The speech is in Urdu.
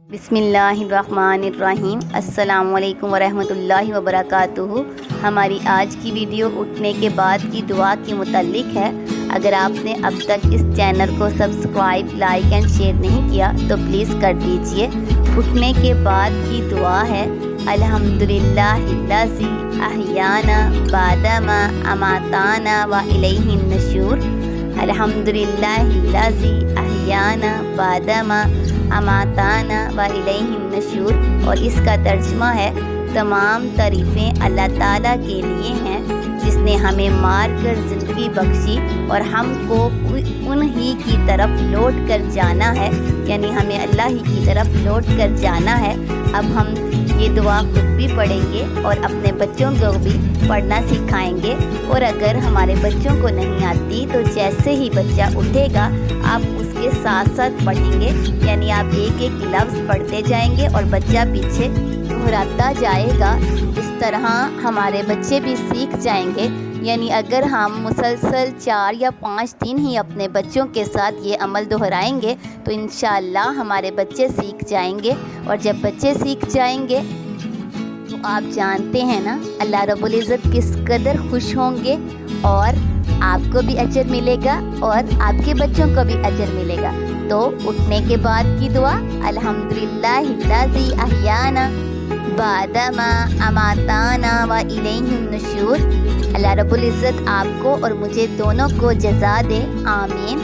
بسم اللہ الرحمن الرحیم۔ السلام علیکم ورحمۃ اللہ وبرکاتہ۔ ہماری آج کی ویڈیو اٹھنے کے بعد کی دعا کے متعلق ہے۔ اگر آپ نے اب تک اس چینل کو سبسکرائب، لائک اینڈ شیئر نہیں کیا تو پلیز کر دیجئے۔ اٹھنے کے بعد کی دعا ہے الحمدللہ الذی احیانا بعد ما اماتانا والیہ النشور۔ الحمدللہ الذی احیانا بعد ما اماتانا والیہ النشور، اور اس کا ترجمہ ہے تمام تعریفیں اللہ تعالیٰ کے لیے ہیں جس نے ہمیں مار کر زندگی بخشی اور ہم کو انہی کی طرف لوٹ کر جانا ہے، یعنی ہمیں اللہ ہی کی طرف لوٹ کر جانا ہے۔ اب ہم یہ دعا خود بھی پڑھیں گے اور اپنے بچوں کو بھی پڑھنا سکھائیں گے، اور اگر ہمارے بچوں کو نہیں آتی تو جیسے ہی بچہ اٹھے گا آپ اس کے ساتھ ساتھ پڑھیں گے، یعنی آپ ایک ایک لفظ پڑھتے جائیں گے اور بچہ پیچھے دہراتا جائے گا۔ اس طرح ہمارے بچے بھی سیکھ جائیں گے، یعنی اگر ہم مسلسل 4 یا 5 دن ہی اپنے بچوں کے ساتھ یہ عمل دہرائیں گے تو انشاءاللہ ہمارے بچے سیکھ جائیں گے، اور جب بچے سیکھ جائیں گے تو آپ جانتے ہیں نا اللہ رب العزت کس قدر خوش ہوں گے، اور آپ کو بھی اجر ملے گا اور آپ کے بچوں کو بھی اجر ملے گا۔ تو اٹھنے کے بعد کی دعا الحمدللہ الذی احیانا بعد ما اماتانا والیہ النشور۔ اللہ رب العزت آپ کو اور مجھے دونوں کو جزا دے، آمین۔